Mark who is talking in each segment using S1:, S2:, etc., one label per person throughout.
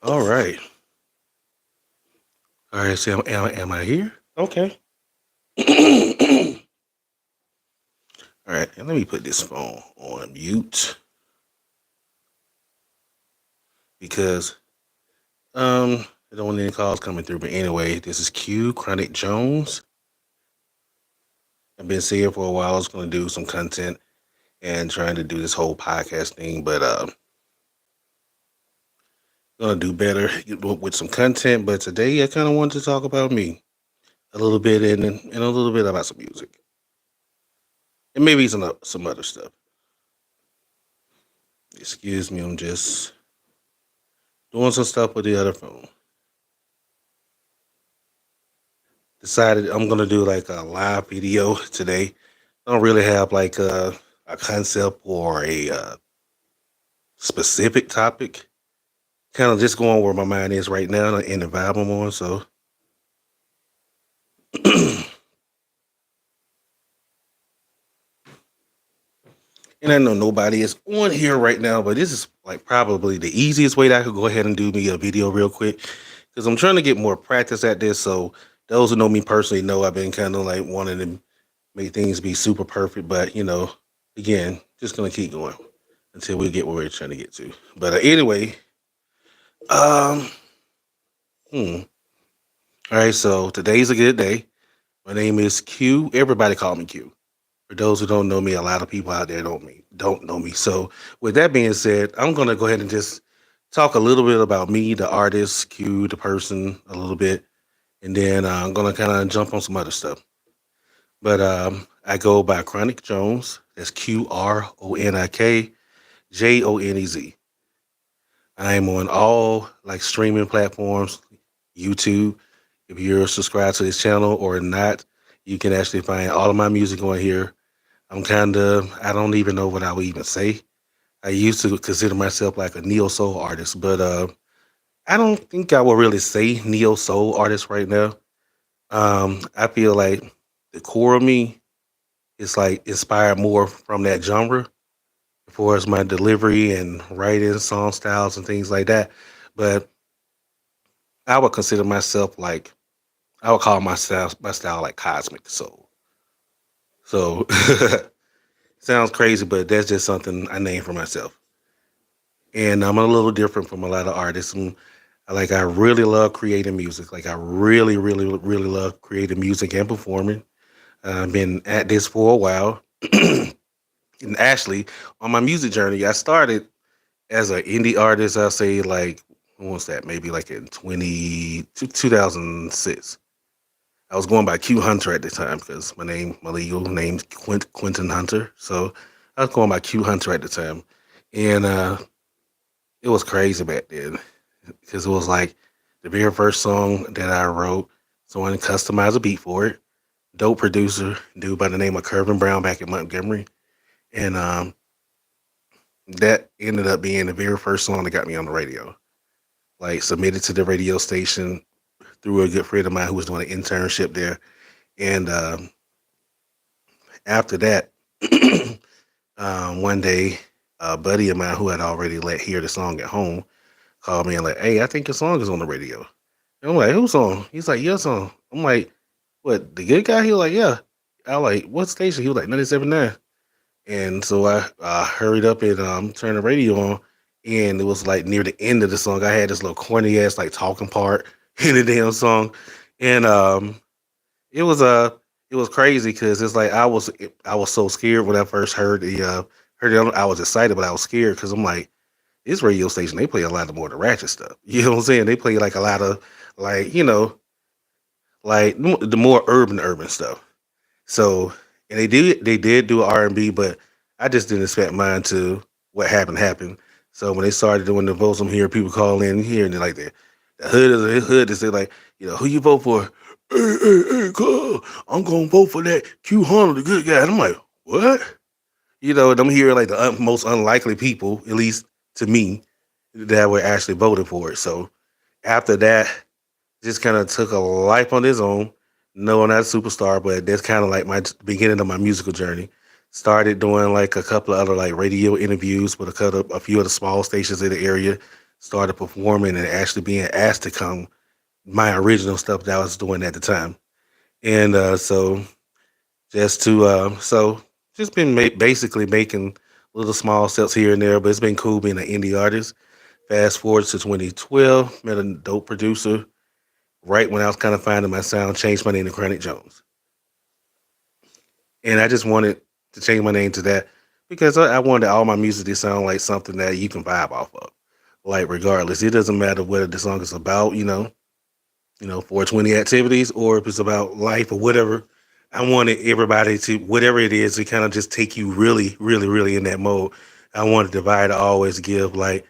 S1: All right. All right. So am I here? Okay. All right. And let me put this phone on mute because I don't want any calls coming through. But anyway, this is Qronik Jonez. I've been saying for a while I was going to do some content and trying to do this whole podcast thing, but gonna do better with some content. But today I kind of wanted to talk about me a little bit and a little bit about some music and maybe some other stuff. Excuse me, I'm just doing some stuff with the other phone. Decided I'm gonna do like a live video today. I don't really have like a concept or a specific topic. Kind of just going where my mind is right now and the vibe I'm on. So, and I know nobody is on here right now, but this is like probably the easiest way that I could go ahead and do me a video real quick because I'm trying to get more practice at this. So those who know me personally know I've been kind of like wanting to make things be super perfect, but again, just gonna keep going until we get where we're trying to get to. But anyway, um, hmm. All right, so today's a good day. My name is Q. Everybody call me Q. For those who don't know me, a lot of people out there don't know me. So with that being said, I'm gonna go ahead and just talk a little bit about me, the artist, Q, the person, a little bit, and then I'm gonna kind of jump on some other stuff. But I go by Qronik Jones. That's QronikJonez. I am on all like streaming platforms, YouTube. If you're subscribed to this channel or not, you can actually find all of my music on here. I don't even know what I would even say. I used to consider myself like a neo soul artist, but I don't think I will really say neo soul artist right now. I feel like the core of me is like inspired more from that genre as far as my delivery and writing, song styles, and things like that. But I would consider myself like I would call my style like cosmic soul. So sounds crazy, but that's just something I named for myself. And I'm a little different from a lot of artists. I really love creating music. Like I really, really, really love creating music and performing. I've been at this for a while. And actually, on my music journey, I started as an indie artist. I'll say like, when was that? Maybe like in 2006. I was going by Q Hunter at the time because my legal name's Quentin Hunter. So I was going by Q Hunter at the time. And it was crazy back then because it was like the very first song that I wrote. Someone customized a beat for it. Dope producer, dude by the name of Curvin Brown back in Montgomery. And that ended up being the very first song that got me on the radio. Like submitted to the radio station through a good friend of mine who was doing an internship there. And after that, one day, a buddy of mine who had already let hear the song at home called me and like, "Hey, I think your song is on the radio." And I'm like, "Whose song?" He's like, "Your song." I'm like, "What? The good guy?" He was like, "Yeah." I like, "What station?" He was like, 97.9. And so I hurried up and turned the radio on, and it was like near the end of the song. I had this little corny ass like talking part in the damn song, and it was it was crazy because it's like I was so scared when I first heard it. I was excited, but I was scared because I'm like, this radio station they play a lot of more of the ratchet stuff. You know what I'm saying? They play like a lot of like like the more urban stuff. So and they did do R&B, but I just didn't expect mine to what happened. So when they started doing the votes, I'm hearing people call in here and they're like the hood is a hood. They say like, who you vote for? Hey, cuz, I'm gonna vote for that Q Hunter, the good guy. And I'm like, what? And I'm hearing like the most unlikely people, at least to me, that were actually voting for it. So after that, just kind of took a life on its own. No, I'm not a superstar, but that's kind of like my beginning of my musical journey. Started doing like a couple of other like radio interviews with a few of the small stations in the area. started performing and actually being asked to come my original stuff that I was doing at the time. And so just to just been basically making little small steps here and there, but it's been cool being an indie artist. Fast forward to 2012, met a dope producer right when I was kind of finding my sound, changed my name to Qronik Jonez. And I just wanted to change my name to that because I wanted all my music to sound like something that you can vibe off of. Like regardless, it doesn't matter whether the song is about, 420 activities or if it's about life or whatever. I wanted everybody to whatever it is to kind of just take you really, really, really in that mode. I wanted the vibe to always give like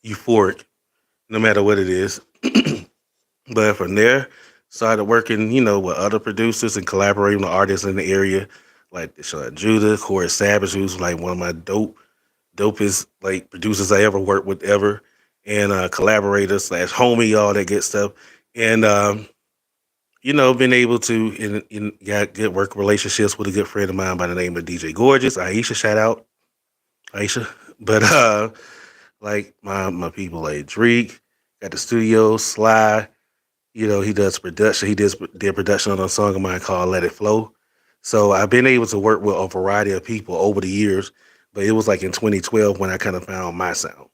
S1: euphoric, no matter what it is. But from there, started working, with other producers and collaborating with artists in the area, like Deshaun Judah, Corey Savage, who's like one of my dopest like producers I ever worked with ever, and collaborators slash homie, all that good stuff. And been able to got good work relationships with a good friend of mine by the name of DJ Gorgeous, Aisha, shout out Aisha. But like my people like Drake, got the studio, Sly, he does production. Did production on a song of mine called Let It Flow. So I've been able to work with a variety of people over the years, but it was like in 2012 when I kind of found my sound.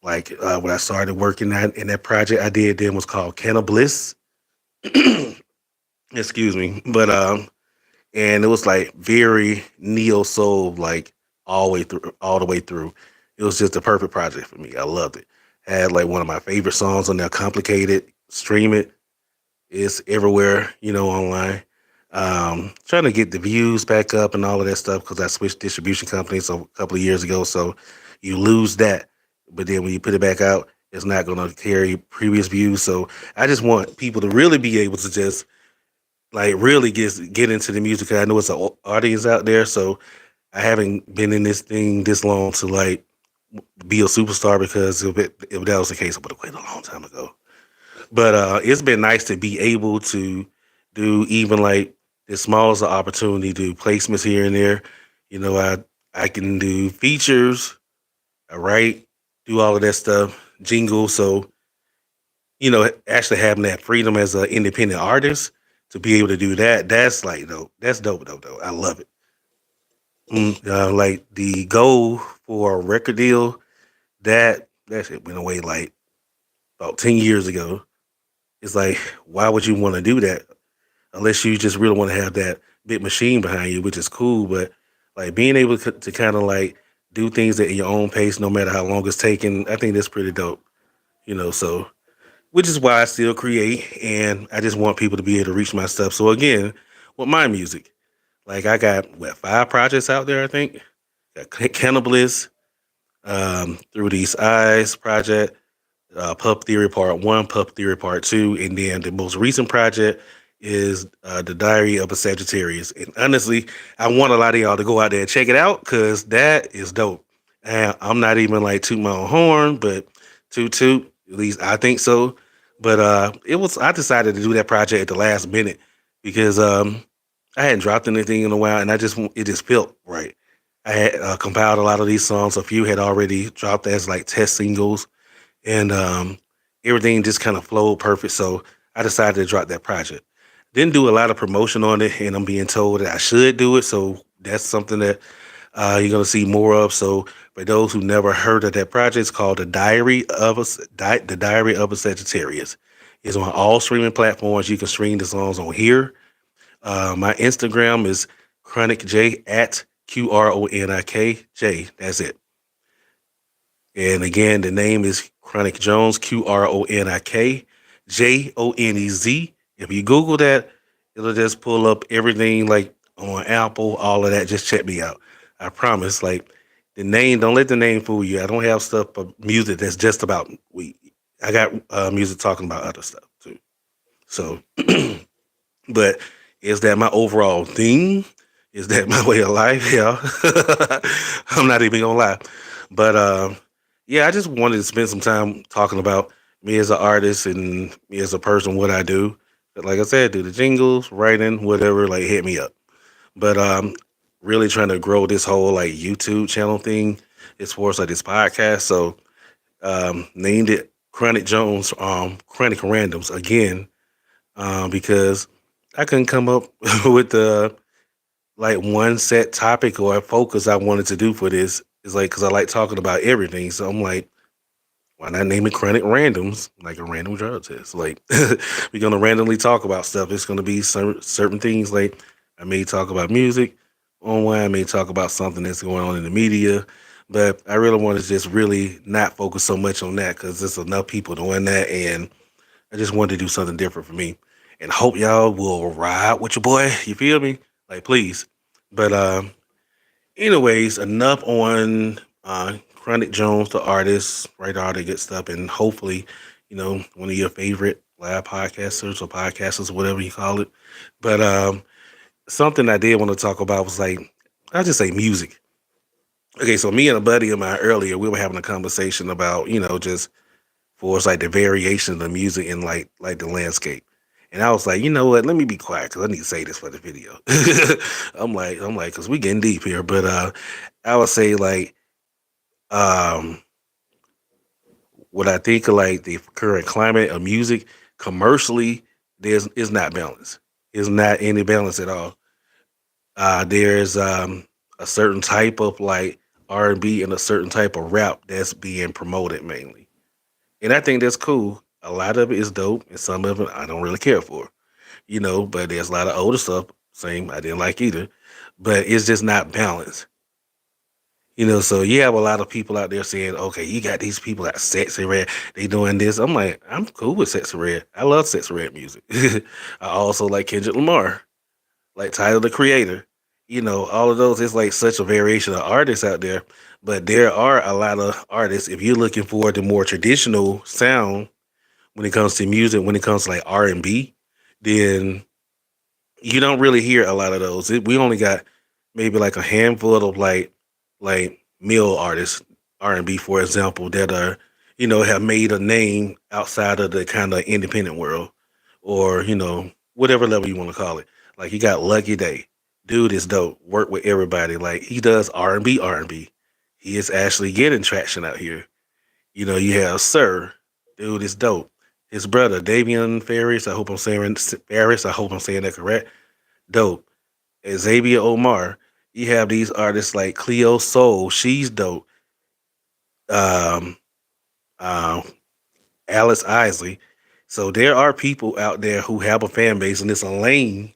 S1: Like when I started working in that project I did then was called Cannabis. Excuse me. But and it was like very neo soul, like all the way through. It was just the perfect project for me. I loved it. Had like one of my favorite songs on there, Complicated. Stream it. It's everywhere, online. Trying to get the views back up and all of that stuff because I switched distribution companies a couple of years ago. So you lose that, but then when you put it back out, it's not going to carry previous views. So I just want people to really be able to just like really get into the music. I know it's an audience out there, so I haven't been in this thing this long to like be a superstar because if that was the case, I would have quit a long time ago. But it's been nice to be able to do even like as small as the opportunity to do placements here and there. I can do features, I write, do all of that stuff, jingle. So actually having that freedom as an independent artist to be able to do that, that's like dope. That's dope, dope, dope. I love it. Like the goal for a record deal, that shit went away like about 10 years ago. It's like, why would you want to do that unless you just really want to have that big machine behind you, which is cool. But like being able to kind of like do things at your own pace, no matter how long it's taking, I think that's pretty dope. So which is why I still create, and I just want people to be able to reach my stuff. So again, with my music, like I got what 5 projects out there, I think. Got Cannibalists, Through These Eyes project, Pup Theory Part One, Pup Theory Part Two, and then the most recent project is The Diary of a Sagittarius. And honestly, I want a lot of y'all to go out there and check it out because that is dope. And I'm not even like toot my own horn, but toot toot. At least I think so. But it was I decided to do that project at the last minute because I hadn't dropped anything in a while, and it just felt right. I had compiled a lot of these songs. A few had already dropped as like test singles, and everything just kind of flowed perfect. So I decided to drop that project. Didn't do a lot of promotion on it, and I'm being told that I should do it. So that's something that you're gonna see more of. So for those who never heard of that project, it's called The Diary of a Sagittarius. It's on all streaming platforms. You can stream the songs on here. My Instagram is Qronik J at QRONIK J. That's it. And again, the name is Qronik Jonez, QRONIK Jonez. If you Google that, it'll just pull up everything like on Apple, all of that. Just check me out. I promise. Like the name, don't let the name fool you. I don't have stuff but music that's just about weed. I got music talking about other stuff too. So, but is that my overall thing? Is that my way of life? Yeah. I'm not even gonna lie. But yeah, I just wanted to spend some time talking about me as an artist and me as a person, what I do. But like I said, do the jingles, writing, whatever, like hit me up. But really trying to grow this whole like YouTube channel thing as far as like this podcast. So Named it Qronik Jones, Qronik Randoms again, because I couldn't come up with the like one set topic or focus I wanted to do for this. It's like because I like talking about everything, so I'm like, why not name it Qronik Randoms, like a random drug test? Like we're gonna randomly talk about stuff. It's gonna be certain things. Like I may talk about music on one. I may talk about something that's going on in the media, but I really want to just really not focus so much on that because there's enough people doing that, and I just wanted to do something different for me. And hope y'all will ride with your boy. You feel me? Like please. But anyways, enough on Qronik Jones, the artist, right? All the good stuff, and hopefully, one of your favorite live podcasters or podcasters, whatever you call it. But something I did want to talk about was like, I'll just say music. Okay, so me and a buddy of mine earlier, we were having a conversation about, just for it's like the variation of the music in like the landscape. And I was like, you know what? Let me be quiet because I need to say this for the video. I'm like, because we getting deep here. But I would say like, um, what I think of like the current climate of music commercially, there's is not balance. It's not any balance at all. There's a certain type of like R&B and a certain type of rap that's being promoted mainly, and I think that's cool. A lot of it is dope, and some of it I don't really care for, But there's a lot of older stuff. Same, I didn't like either, but it's just not balanced. So you have a lot of people out there saying, okay, you got these people that sexy red, they doing this. I'm like, I'm cool with sexy red. I love sexy red music. I also like Kendrick Lamar, like Tyler the Creator. All of those, it's like such a variation of artists out there. But there are a lot of artists, if you're looking for the more traditional sound when it comes to music, when it comes to like R&B, then you don't really hear a lot of those. We only got maybe like a handful of like male artists, R&B for example, that are have made a name outside of the kind of independent world, or whatever level you want to call it. Like you got Lucky Day, dude is dope. Work with everybody. Like he does R&B, R&B. He is actually getting traction out here. You have Sir, dude is dope. His brother Davian Ferris, I hope I'm saying that correct. Dope. Xavier Omar. You have these artists like Cleo Soul. She's dope. Um, uh, Alice Isley. So there are people out there who have a fan base, and it's a lane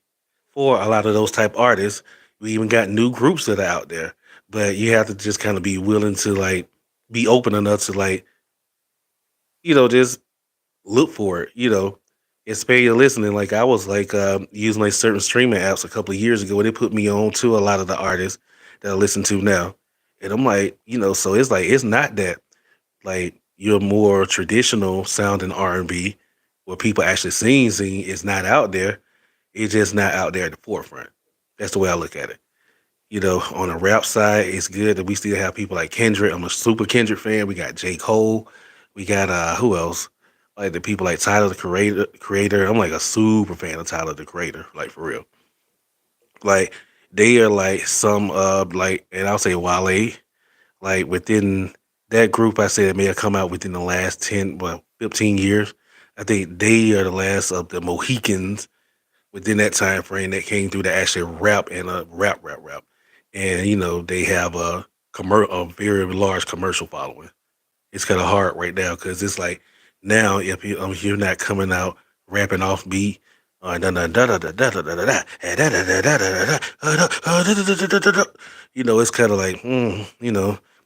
S1: for a lot of those type artists. We even got new groups that are out there, but you have to just kind of be willing to like be open enough to like just look for it. Expand your listening. Like I was like using like certain streaming apps a couple of years ago, and it put me on to a lot of the artists that I listen to now. And I'm like, so it's like it's not that like your more traditional sounding R&B where people actually sing is not out there. It's just not out there at the forefront. That's the way I look at it. On the rap side, it's good that we still have people like Kendrick. I'm a super Kendrick fan. We got J. Cole. We got who else? Like the people like Tyler the Creator. I'm like a super fan of Tyler the Creator, like for real. Like they are like some like, and I'll say Wale, like within that group I said it may have come out within the last 15 years. I think they are the last of the Mohicans within that time frame that came through to actually rap and rap. And they have a very large commercial following. It's kind of hard right now because it's like now if you're not coming out rapping off beat, it's kind of like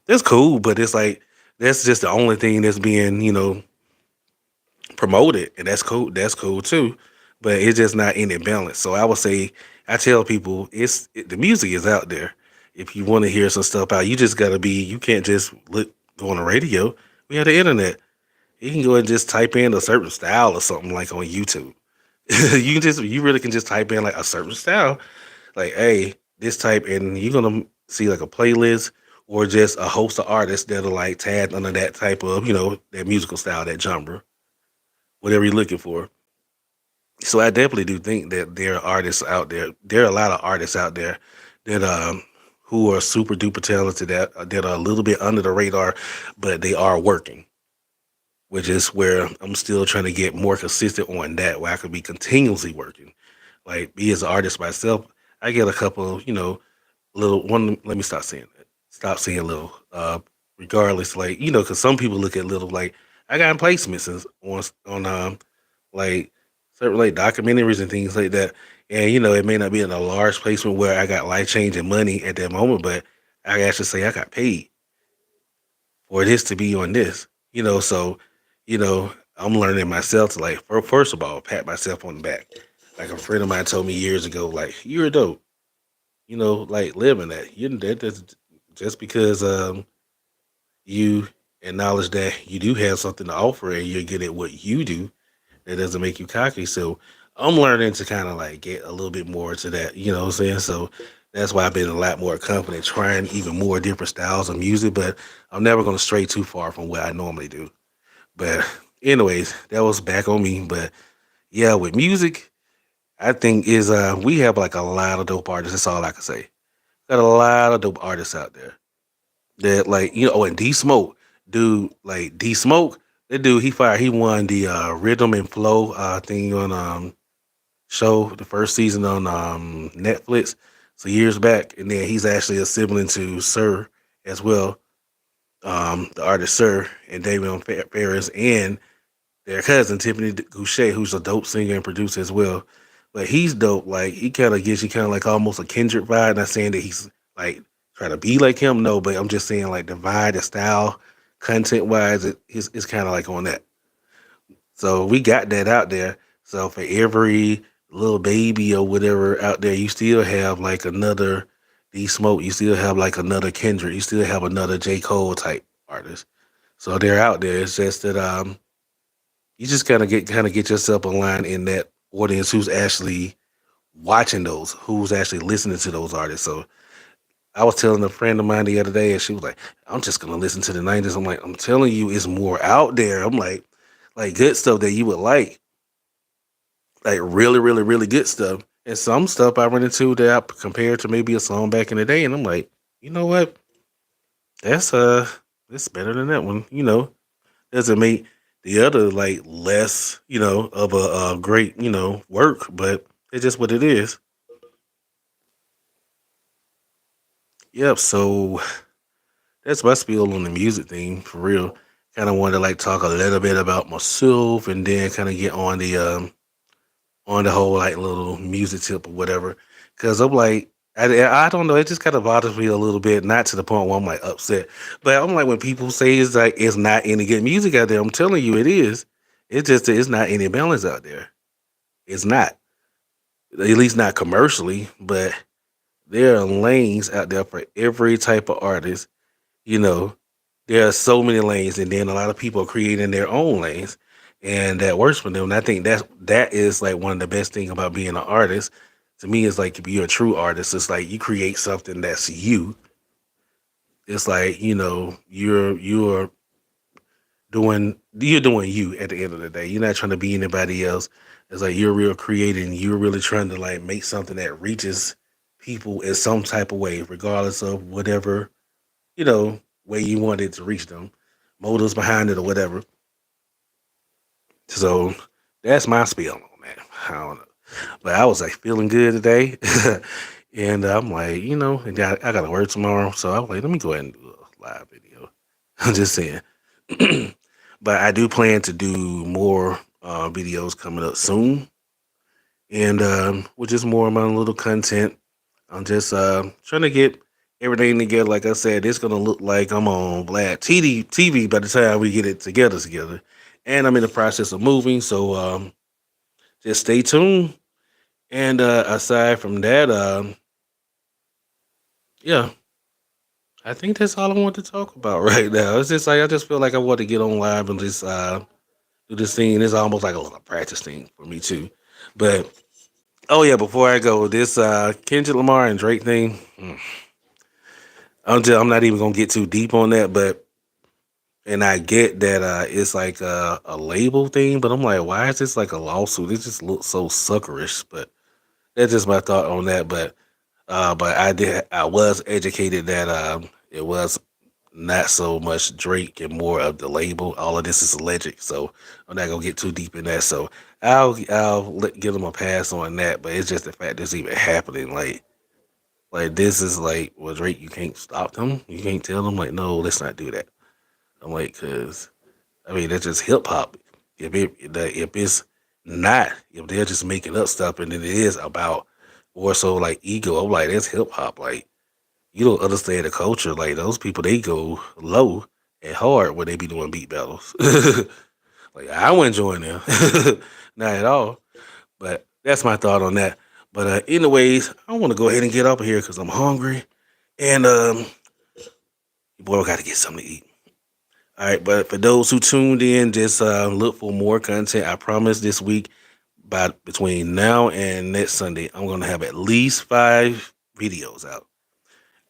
S1: it's cool, but it's like that's just the only thing that's being promoted, and that's cool. That's cool too, but it's just not any balance. So I would say I tell people the music is out there. If you want to hear some stuff out, you just gotta be. You can't just go on the radio. We have the internet. You can go and just type in a certain style or something like on YouTube. You really can just type in like a certain style, like hey this type, and you're gonna see like a playlist or just a host of artists that are like tagged under that type of that musical style, that genre, whatever you're looking for. So I definitely do think that there are artists out there. There are a lot of artists out there that who are super duper talented that are a little bit under the radar, but they are working. which is where I'm still trying to get more consistent on that, where I could be continuously working. Like me as an artist myself, I get a couple, little one. Let me stop saying that. Stop saying little. Regardless, like because some people look at little like I got placements on like certain like documentaries and things like that. And it may not be in a large placement where I got life changing money at that moment, but I actually say I got paid for this to be on this. So I'm learning myself to like first of all pat myself on the back. Like a friend of mine told me years ago, like you're dope. Like living that. That's just because you acknowledge that you do have something to offer and you're good at what you do, that doesn't make you cocky. So I'm learning to kind of like get a little bit more to that, you know what I'm saying? So that's why I've been a lot more confident trying even more different styles of music, but I'm never gonna stray too far from what I normally do. But anyways, that was back on me. But yeah, with music, I think is we have like a lot of dope artists. That's all I can say. Got a lot of dope artists out there that like oh, and D Smoke, dude, like D Smoke, that dude he won the rhythm and flow thing on show the first season on Netflix so years back, and then he's actually a sibling to Sir as well, the artist Sir and David Ferris, and their cousin Tiffany Goucher, who's a dope singer and producer as well. But he's dope. Like he kind of gives you kind of like almost a Kendrick vibe. Not saying that he's like trying to be like him, no, but I'm just saying like the vibe, the style, content wise, it's kind of like on that. So we got that out there. So for every little baby or whatever out there, you still have like another D Smoke. You still have like another Kendrick. You still have another J Cole type artist. So they're out there. It's just that you just kind of get yourself aligned in that audience who's actually watching those, who's actually listening to those artists. So I was telling a friend of mine the other day, and she was like, "I'm just gonna listen to the '90s." I'm like, "I'm telling you, it's more out there." I'm like good stuff that you would like really, really, really good stuff. And some stuff I run into that I compared to maybe a song back in the day, and I'm like, you know what? That's it's better than that one. Doesn't make the other like less, of a great, work, but it's just what it is. Yep. So that's my spiel on the music thing for real. Kind of wanted to like talk a little bit about myself, and then kind of get on the whole like little music tip or whatever. Because I'm like, I don't know, it just kind of bothers me a little bit, not to the point where I'm like upset, but I'm like when people say it's like it's not any good music out there. I'm telling you, it is. It's just that it's not any balance out there. It's not, at least not commercially, but there are lanes out there for every type of artist. You know, there are so many lanes, and then a lot of people are creating their own lanes, and that works for them. And I think that is like one of the best thing about being an artist. To me, it's like if you're a true artist, it's like you create something that's you. It's like you're doing you at the end of the day. You're not trying to be anybody else. It's like you're real creating. You're really trying to like make something that reaches people in some type of way, regardless of whatever way you want it to reach them, motives behind it or whatever. So that's my spiel on that. I don't know, but I was like feeling good today, and I'm like, and I got to work tomorrow, so I was like, let me go ahead and do a live video. I'm just saying, but I do plan to do more videos coming up soon, and with just more of my little content. I'm just trying to get everything together. Like I said, it's gonna look like I'm on Vlad TV by the time we get it together. And I'm in the process of moving, so just stay tuned. And aside from that, yeah, I think that's all I want to talk about right now. It's just like I just feel like I want to get on live and just do this thing. It's almost like a little practice thing for me too. But oh yeah, before I go, this Kendrick Lamar and Drake thing. I'm not even gonna get too deep on that, but and I get that it's like a label thing, but I'm like, why is this like a lawsuit? It just looks so suckerish. But that's just my thought on that. But I was educated that it was. not so much Drake and more of the label. All of this is alleged, so I'm not gonna get too deep in that. So give them a pass on that. But it's just the fact that's even happening. Like this is like, well, Drake, you can't stop them. You can't tell them like, no, let's not do that. I'm like, cause I mean that's just hip hop. If it's not, if they're just making up stuff and then it is about more so like ego, I'm like, that's hip hop. Like you don't understand the culture. Like those people, they go low and hard when they be doing beat battles. Like I wouldn't join them, not at all. But that's my thought on that. But anyways, I want to go ahead and get up here because I'm hungry, and boy, I got to get something to eat. All right, but for those who tuned in, just look for more content. I promise this week, by between now and next Sunday, I'm gonna have at least 5 videos out.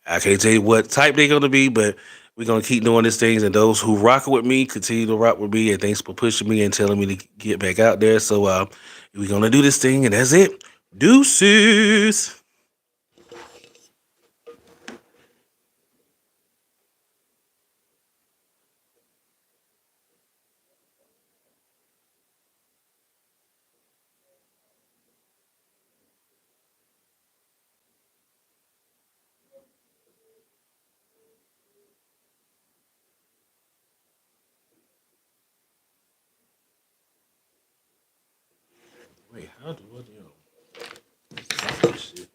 S1: I can't tell you what type they're gonna be, but we're gonna keep doing these things. And those who rock with me, continue to rock with me. And thanks for pushing me and telling me to get back out there. So we're gonna do this thing, and that's it. Deuces. Wait, how do I do this shit?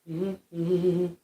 S1: Mhm, mhm.